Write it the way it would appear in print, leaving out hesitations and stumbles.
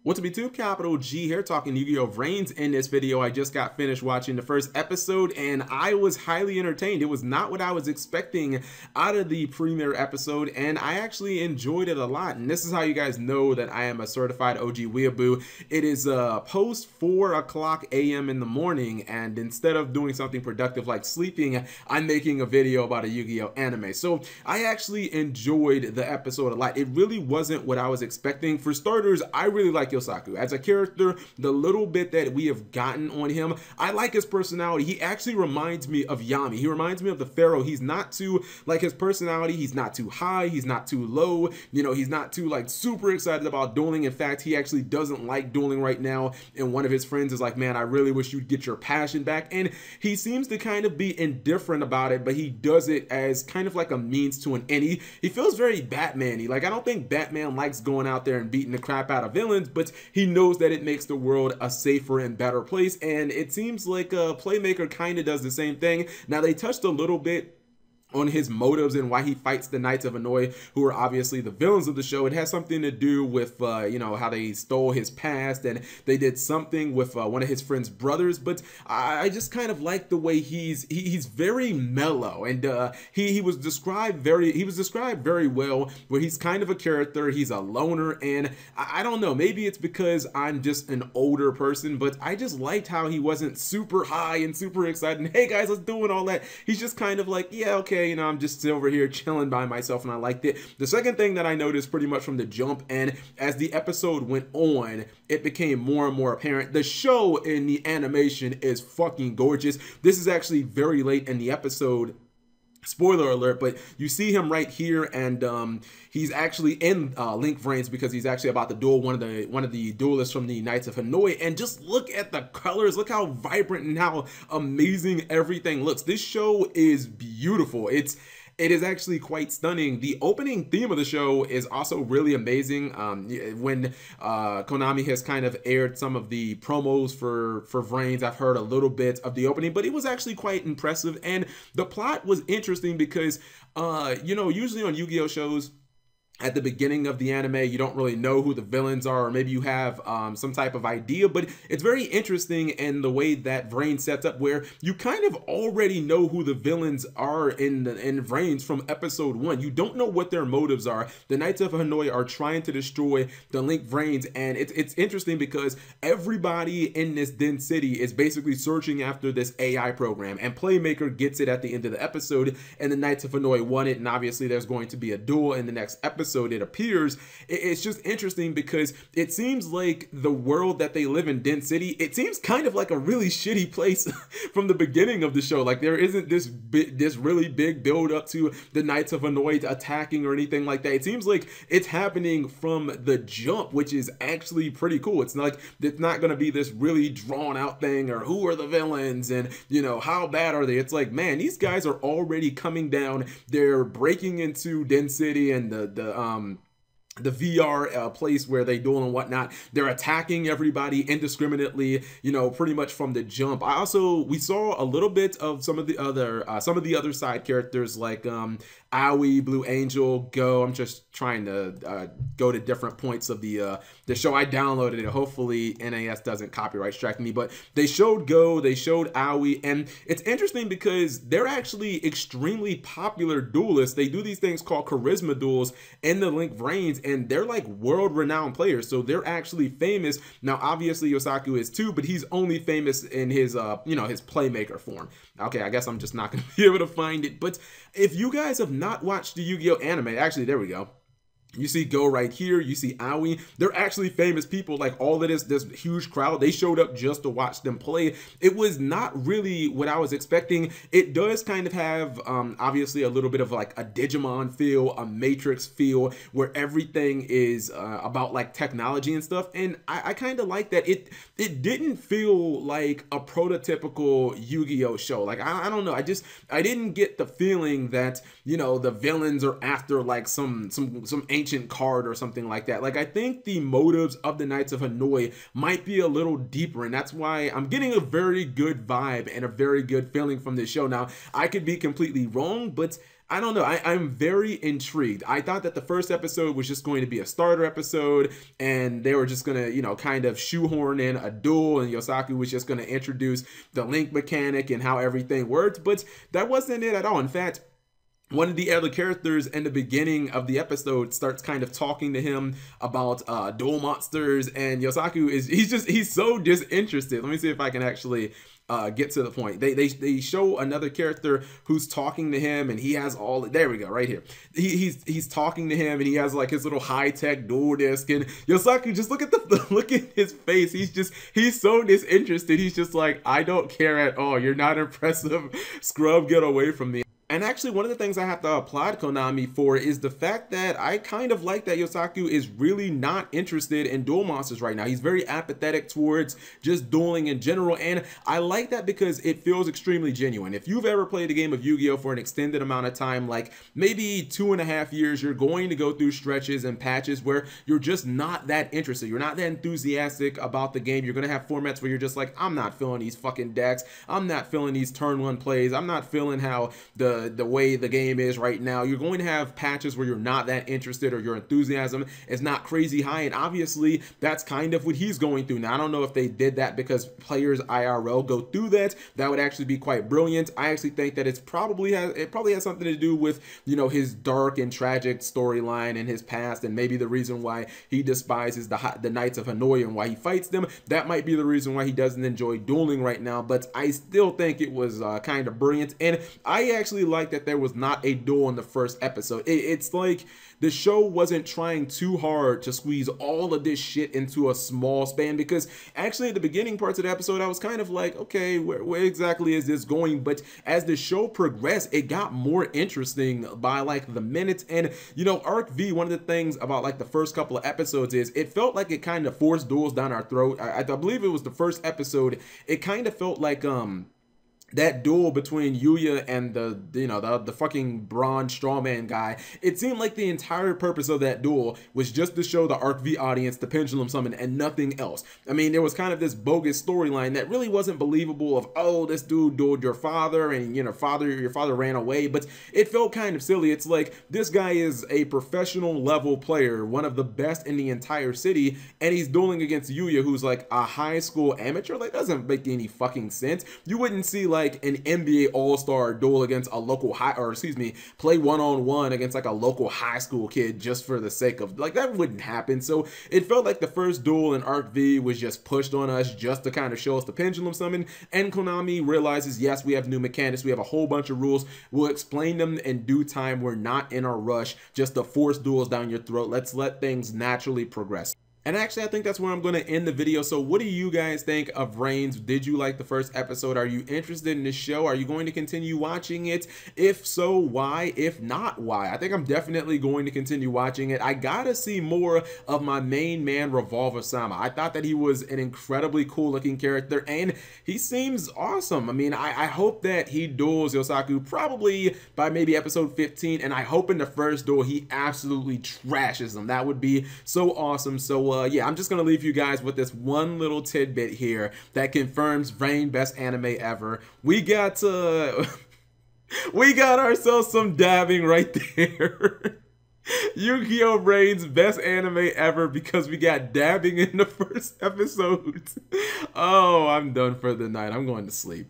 What's up YouTube, Capital G here, talking Yu-Gi-Oh! Vrains. In this video, I just got finished watching the first episode and I was highly entertained. It was not what I was expecting out of the premiere episode, and I actually enjoyed it a lot. And this is how you guys know that I am a certified OG weeaboo. It is post 4 o'clock a.m. in the morning, and instead of doing something productive like sleeping, I'm making a video about a Yu-Gi-Oh! Anime. So I actually enjoyed the episode a lot. It really wasn't what I was expecting. For starters, I really like Yosaku as a character. The little bit that we have gotten on him, I like his personality. He actually reminds me of Yami. He reminds me of the Pharaoh. He's not too, like, his personality, he's not too high, he's not too low, you know, he's not too like super excited about dueling. In fact, he actually doesn't like dueling right now, and one of his friends is like, man, I really wish you'd get your passion back. And he seems to kind of be indifferent about it, but he does it as kind of like a means to an end. He feels very Batman-y. Like, I don't think Batman likes going out there and beating the crap out of villains, but he knows that it makes the world a safer and better place, and it seems like Playmaker kind of does the same thing. Now, they touched a little bit on his motives and why he fights the Knights of Hanoi, who are obviously the villains of the show. It has something to do with, you know, how they stole his past, and they did something with one of his friend's brothers. But I just kind of like the way he's very mellow, and he was described very well, where he's kind of a character. He's a loner, and I don't know, maybe it's because I'm just an older person, but I just liked how he wasn't super high and super excited, and hey guys, let's do it, all that. He's just kind of like, yeah, okay, you know, I'm just over here chilling by myself, and I liked it. The second thing that I noticed pretty much from the jump, and as the episode went on, it became more and more apparent, the show in the animation is fucking gorgeous. This is actually very late in the episode, spoiler alert, but you see him right here, and he's actually in Link Vrains because he's actually about to duel one of the duelists from the Knights of Hanoi. And just look at the colors, look how vibrant and how amazing everything looks. This show is beautiful. It is actually quite stunning. The opening theme of the show is also really amazing. When Konami has kind of aired some of the promos for Vrains, I've heard a little bit of the opening, but it was actually quite impressive. And the plot was interesting because, you know, usually on Yu-Gi-Oh! Shows, at the beginning of the anime, you don't really know who the villains are, or maybe you have some type of idea, but it's very interesting in the way that Vrains sets up, where you kind of already know who the villains are in Vrains from episode 1. You don't know what their motives are. The Knights of Hanoi are trying to destroy the Link Vrains, and it's interesting because everybody in this Den City is basically searching after this AI program, and Playmaker gets it at the end of the episode, and the Knights of Hanoi won it, and obviously there's going to be a duel in the next episode. It appears. It's just interesting because it seems like the world that they live in, Den City, it seems kind of like a really shitty place from the beginning of the show. Like, there isn't this really big build up to the Knights of Hanoi attacking or anything like that. It seems like it's happening from the jump, which is actually pretty cool. It's not going to be this really drawn out thing, or who are the villains and, you know, how bad are they. It's like, man, these guys are already coming down. They're breaking into Den City and the VR place where they duel and whatnot. They're attacking everybody indiscriminately, you know, pretty much from the jump. We saw a little bit of some of the other side characters, like Aoi, Blue Angel, Go. I'm just trying to go to different points of the show. I downloaded it. Hopefully NAS doesn't copyright strike me, but they showed Go, they showed Aoi, and it's interesting because they're actually extremely popular duelists. They do these things called charisma duels in the Link Vrains, and they're like world-renowned players, so they're actually famous. Now, obviously Yosaku is too, but he's only famous in his you know, his Playmaker form. Okay, I guess I'm just not gonna be able to find it, but if you guys have not watched the Yu-Gi-Oh! Anime, actually, there we go. You see Go right here, you see Aoi. They're actually famous people. Like, all of this huge crowd, they showed up just to watch them play. It was not really what I was expecting. It does kind of have obviously a little bit of like a Digimon feel, a Matrix feel, where everything is about like technology and stuff. And I kind of like that. It didn't feel like a prototypical Yu-Gi-Oh! Show. Like, I don't know. I didn't get the feeling that, you know, the villains are after like some ancient card or something like that. Like, I think the motives of the Knights of Hanoi might be a little deeper, and that's why I'm getting a very good vibe and a very good feeling from this show. Now, I could be completely wrong, but I don't know. I'm very intrigued. I thought that the first episode was just going to be a starter episode, and they were just going to, you know, kind of shoehorn in a duel, and Yosaku was just going to introduce the link mechanic and how everything worked, but that wasn't it at all. In fact, one of the other characters in the beginning of the episode starts kind of talking to him about duel monsters, and Yosaku he's so disinterested. Let me see if I can actually get to the point. They show another character who's talking to him, and he has all, there we go, right here. He's talking to him, and he has like his little high-tech duel disc, and Yosaku, just look at the look at his face. He's so disinterested. He's just like, I don't care at all. You're not impressive. Scrub, get away from me. And actually, one of the things I have to applaud Konami for is the fact that I kind of like that Yosaku is really not interested in duel monsters right now. He's very apathetic towards just dueling in general, and I like that because it feels extremely genuine. If you've ever played a game of Yu-Gi-Oh! For an extended amount of time, like maybe 2.5 years, you're going to go through stretches and patches where you're just not that interested. You're not that enthusiastic about the game. You're going to have formats where you're just like, I'm not feeling these fucking decks. I'm not feeling these turn 1 plays. I'm not feeling how the way the game is right now. You're going to have patches where you're not that interested, or your enthusiasm is not crazy high, and obviously that's kind of what he's going through. Now, I don't know if they did that because players IRL go through that. That would actually be quite brilliant. I actually think that it probably has something to do with, you know, his dark and tragic storyline in his past, and maybe the reason why he despises the Knights of Hanoi and why he fights them. That might be the reason why he doesn't enjoy dueling right now, but I still think it was kind of brilliant, and I actually like that there was not a duel in the first episode. It's like the show wasn't trying too hard to squeeze all of this shit into a small span, because actually at the beginning parts of the episode I was kind of like, okay, where exactly is this going? But as the show progressed, it got more interesting by like the minutes. And you know, Arc V, one of the things about like the first couple of episodes is it felt like it kind of forced duels down our throat. I believe it was the first episode. It kind of felt like that duel between Yuya and the fucking bronze strawman guy, it seemed like the entire purpose of that duel was just to show the Arc V audience the pendulum summon and nothing else. I mean, there was kind of this bogus storyline that really wasn't believable of, oh, this dude dueled your father, and you know, your father ran away, but it felt kind of silly. It's like, this guy is a professional level player, one of the best in the entire city, and he's dueling against Yuya, who's like a high school amateur. Like, doesn't make any fucking sense. You wouldn't see like an NBA all-star duel against a local play one-on-one against like a local high school kid just for the sake of, like, that wouldn't happen. So it felt like the first duel in Arc V was just pushed on us just to kind of show us the pendulum summon, and Konami realizes, yes, we have new mechanics, we have a whole bunch of rules, we'll explain them in due time. We're not in a rush just to force duels down your throat. Let's let things naturally progress. And actually, I think that's where I'm going to end the video. So what do you guys think of Reigns? Did you like the first episode? Are you interested in this show? Are you going to continue watching it? If so, why? If not, why? I think I'm definitely going to continue watching it. I gotta see more of my main man, Revolver Sama. I thought that he was an incredibly cool looking character, and he seems awesome. I mean, I hope that he duels Yosaku probably by maybe episode 15, and I hope in the first duel he absolutely trashes him. That would be so awesome. So yeah, I'm just gonna leave you guys with this one little tidbit here that confirms Reign best anime ever. We got ourselves some dabbing right there. Yu-Gi-Oh! Reign's best anime ever, because we got dabbing in the first episode. Oh, I'm done for the night. I'm going to sleep.